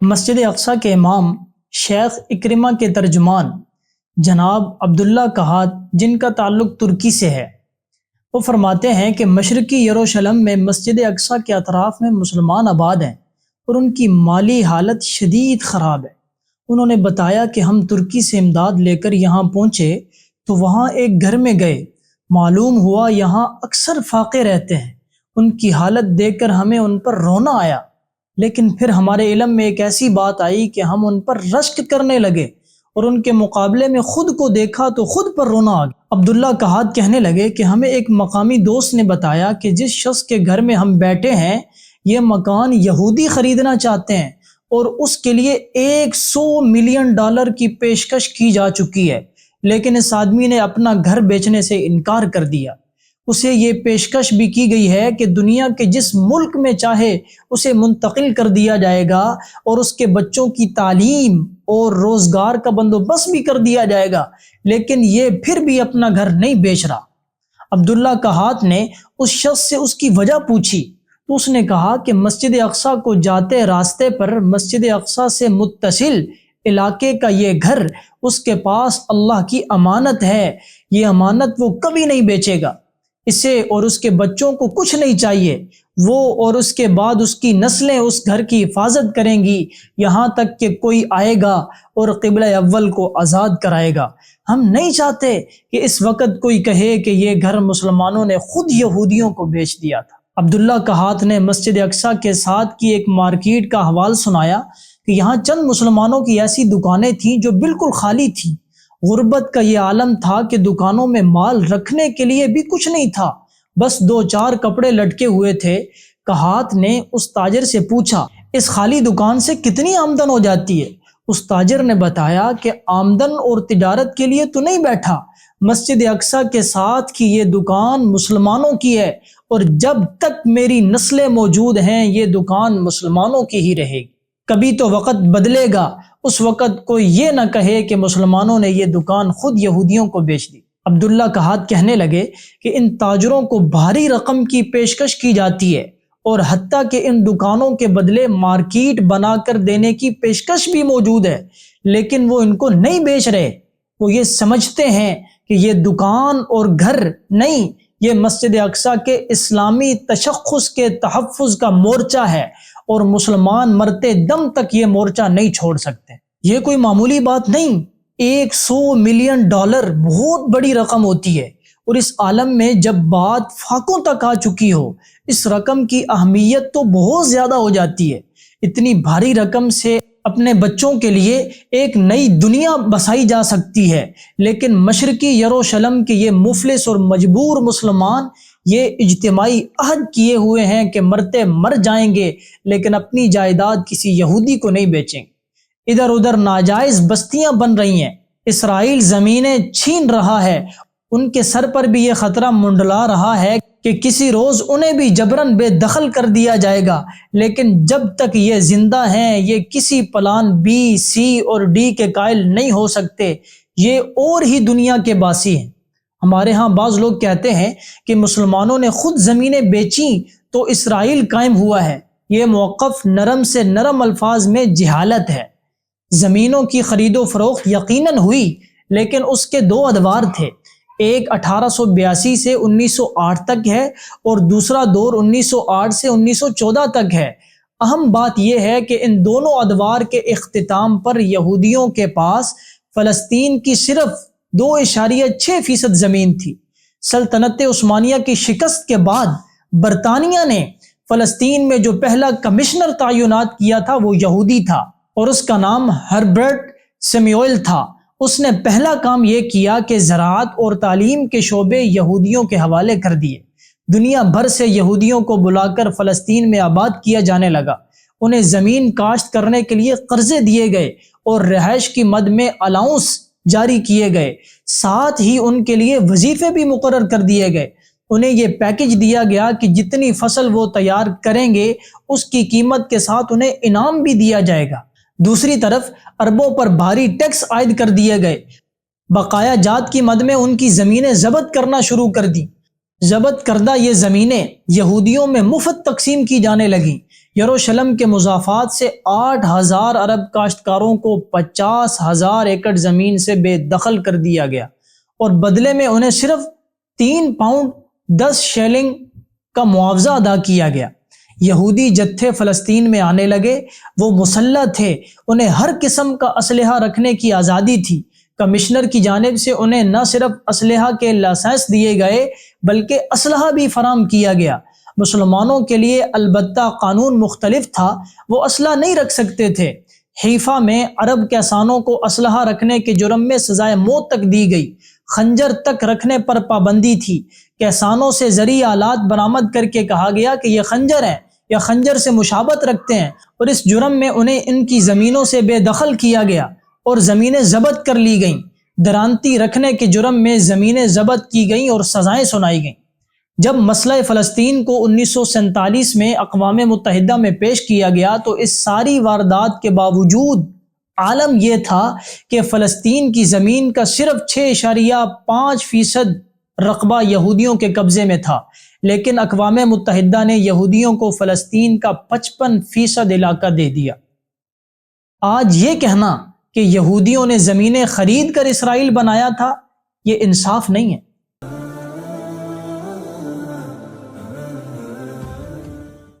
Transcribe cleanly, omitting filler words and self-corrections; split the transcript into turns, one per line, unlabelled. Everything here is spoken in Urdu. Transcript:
مسجد اقصیٰ کے امام شیخ اکرمہ کے ترجمان جناب عبداللہ کہات، جن کا تعلق ترکی سے ہے، وہ فرماتے ہیں کہ مشرقی یروشلم میں مسجد اقصیٰ کے اطراف میں مسلمان آباد ہیں اور ان کی مالی حالت شدید خراب ہے۔ انہوں نے بتایا کہ ہم ترکی سے امداد لے کر یہاں پہنچے تو وہاں ایک گھر میں گئے، معلوم ہوا یہاں اکثر فاقے رہتے ہیں۔ ان کی حالت دیکھ کر ہمیں ان پر رونا آیا، لیکن پھر ہمارے علم میں ایک ایسی بات آئی کہ ہم ان پر رشک کرنے لگے اور ان کے مقابلے میں خود کو دیکھا تو خود پر رونا آ گیا۔ عبداللہ کہات کہنے لگے کہ ہمیں ایک مقامی دوست نے بتایا کہ جس شخص کے گھر میں ہم بیٹھے ہیں یہ مکان یہودی خریدنا چاہتے ہیں اور اس کے لیے $100 ملین کی پیشکش کی جا چکی ہے، لیکن اس آدمی نے اپنا گھر بیچنے سے انکار کر دیا۔ اسے یہ پیشکش بھی کی گئی ہے کہ دنیا کے جس ملک میں چاہے اسے منتقل کر دیا جائے گا اور اس کے بچوں کی تعلیم اور روزگار کا بندوبست بھی کر دیا جائے گا، لیکن یہ پھر بھی اپنا گھر نہیں بیچ رہا۔ عبداللہ کہات نے اس شخص سے اس کی وجہ پوچھی تو اس نے کہا کہ مسجد اقصیٰ کو جاتے راستے پر مسجد اقصیٰ سے متصل علاقے کا یہ گھر اس کے پاس اللہ کی امانت ہے، یہ امانت وہ کبھی نہیں بیچے گا۔ اسے اور اس کے بچوں کو کچھ نہیں چاہیے، وہ اور اس کے بعد اس کی نسلیں اس گھر کی حفاظت کریں گی یہاں تک کہ کوئی آئے گا اور قبلہ اول کو آزاد کرائے گا۔ ہم نہیں چاہتے کہ اس وقت کوئی کہے کہ یہ گھر مسلمانوں نے خود یہودیوں کو بیچ دیا تھا۔ عبداللہ کہات نے مسجد اقصیٰ کے ساتھ کی ایک مارکیٹ کا حوال سنایا کہ یہاں چند مسلمانوں کی ایسی دکانیں تھیں جو بالکل خالی تھیں۔ غربت کا یہ عالم تھا کہ دکانوں میں مال رکھنے کے لیے بھی کچھ نہیں تھا، بس 2-4 کپڑے لٹکے ہوئے تھے۔ کہات نے اس تاجر سے پوچھا، اس خالی دکان سے کتنی آمدن ہو جاتی ہے؟ اس تاجر نے بتایا کہ آمدن اور تجارت کے لیے تو نہیں بیٹھا، مسجد اقصیٰ کے ساتھ کی یہ دکان مسلمانوں کی ہے اور جب تک میری نسلیں موجود ہیں یہ دکان مسلمانوں کی ہی رہے گی۔ کبھی تو وقت بدلے گا، اس وقت کوئی یہ نہ کہے کہ مسلمانوں نے یہ دکان خود یہودیوں کو بیچ دی۔ عبداللہ کہات کہنے لگے کہ ان تاجروں کو بھاری رقم کی پیشکش کی جاتی ہے اور حتیٰ کہ ان دکانوں کے بدلے مارکیٹ بنا کر دینے کی پیشکش بھی موجود ہے، لیکن وہ ان کو نہیں بیچ رہے۔ وہ یہ سمجھتے ہیں کہ یہ دکان اور گھر نہیں، یہ مسجد اقصیٰ کے اسلامی تشخص کے تحفظ کا مورچہ ہے اور مسلمان مرتے دم تک یہ مورچہ نہیں چھوڑ سکتے۔ یہ کوئی معمولی بات نہیں، $100 ملین بہت بڑی رقم ہوتی ہے، اور اس عالم میں جب بات فاقوں تک آ چکی ہو اس رقم کی اہمیت تو بہت زیادہ ہو جاتی ہے۔ اتنی بھاری رقم سے اپنے بچوں کے لیے ایک نئی دنیا بسائی جا سکتی ہے، لیکن مشرقی یروشلم کے یہ مفلس اور مجبور مسلمان یہ اجتماعی عہد کیے ہوئے ہیں کہ مرتے مر جائیں گے لیکن اپنی جائیداد کسی یہودی کو نہیں بیچیں گے۔ ادھر ادھر ناجائز بستیاں بن رہی ہیں، اسرائیل زمینیں چھین رہا ہے، ان کے سر پر بھی یہ خطرہ منڈلا رہا ہے کہ کسی روز انہیں بھی جبراً بے دخل کر دیا جائے گا، لیکن جب تک یہ زندہ ہیں یہ کسی پلان B، C اور D کے قائل نہیں ہو سکتے، یہ اور ہی دنیا کے باسی ہیں۔ ہمارے ہاں بعض لوگ کہتے ہیں کہ مسلمانوں نے خود زمینیں بیچیں تو اسرائیل قائم ہوا ہے۔ یہ موقف نرم سے نرم الفاظ میں جہالت ہے۔ زمینوں کی خرید و فروخت یقیناً ہوئی، لیکن اس کے 2 ادوار تھے، ایک 1882 سے 1908 تک ہے اور دوسرا دور 1908 سے 1914 تک ہے۔ اہم بات یہ ہے کہ ان دونوں ادوار کے اختتام پر یہودیوں کے پاس فلسطین کی صرف 2.6% زمین تھی۔ سلطنت عثمانیہ کی شکست کے بعد برطانیہ نے فلسطین میں جو پہلا کمشنر تعینات کیا تھا وہ یہودی تھا اور اس کا نام ہربرٹ سیمیوئل تھا۔ اس نے پہلا کام یہ کیا کہ زراعت اور تعلیم کے شعبے یہودیوں کے حوالے کر دیے۔ دنیا بھر سے یہودیوں کو بلا کر فلسطین میں آباد کیا جانے لگا، انہیں زمین کاشت کرنے کے لیے قرضے دیے گئے اور رہائش کی مد میں الاؤنس جاری کیے گئے، ساتھ ہی ان کے لیے وظیفے بھی مقرر کر دیے گئے۔ انہیں یہ پیکج دیا گیا کہ جتنی فصل وہ تیار کریں گے اس کی قیمت کے ساتھ انہیں انعام بھی دیا جائے گا۔ دوسری طرف عربوں پر بھاری ٹیکس عائد کر دیے گئے۔ بقایا جات کی مد میں ان کی زمینیں ضبط کرنا شروع کر دیں۔ ضبط کردہ یہ زمینیں یہودیوں میں مفت تقسیم کی جانے لگیں۔ یروشلم کے مضافات سے 8,000 عرب کاشتکاروں کو 50,000 ایکڑ زمین سے بے دخل کر دیا گیا اور بدلے میں انہیں صرف 3 پاؤنڈ 10 شیلنگ کا معاوضہ ادا کیا گیا۔ یہودی جتھے فلسطین میں آنے لگے، وہ مسلح تھے، انہیں ہر قسم کا اسلحہ رکھنے کی آزادی تھی۔ کمشنر کی جانب سے انہیں نہ صرف اسلحہ کے لائسنس دیے گئے بلکہ اسلحہ بھی فراہم کیا گیا۔ مسلمانوں کے لیے البتہ قانون مختلف تھا، وہ اسلحہ نہیں رکھ سکتے تھے۔ حیفا میں عرب کسانوں کو اسلحہ رکھنے کے جرم میں سزائے موت تک دی گئی، خنجر تک رکھنے پر پابندی تھی۔ کسانوں سے زرعی آلات برآمد کر کے کہا گیا کہ یہ خنجر ہیں یا خنجر سے مشابہت رکھتے ہیں، اور اس جرم میں انہیں ان کی زمینوں سے بے دخل کیا گیا اور زمینیں ضبط کر لی گئیں۔ درانتی رکھنے کے جرم میں زمینیں ضبط کی گئیں اور سزائیں سنائی گئیں۔ جب مسئلہ فلسطین کو 1947 میں اقوام متحدہ میں پیش کیا گیا تو اس ساری واردات کے باوجود عالم یہ تھا کہ فلسطین کی زمین کا صرف 6.5% رقبہ یہودیوں کے قبضے میں تھا، لیکن اقوام متحدہ نے یہودیوں کو فلسطین کا 55% علاقہ دے دیا۔ آج یہ کہنا کہ یہودیوں نے زمینیں خرید کر اسرائیل بنایا تھا، یہ انصاف نہیں ہے۔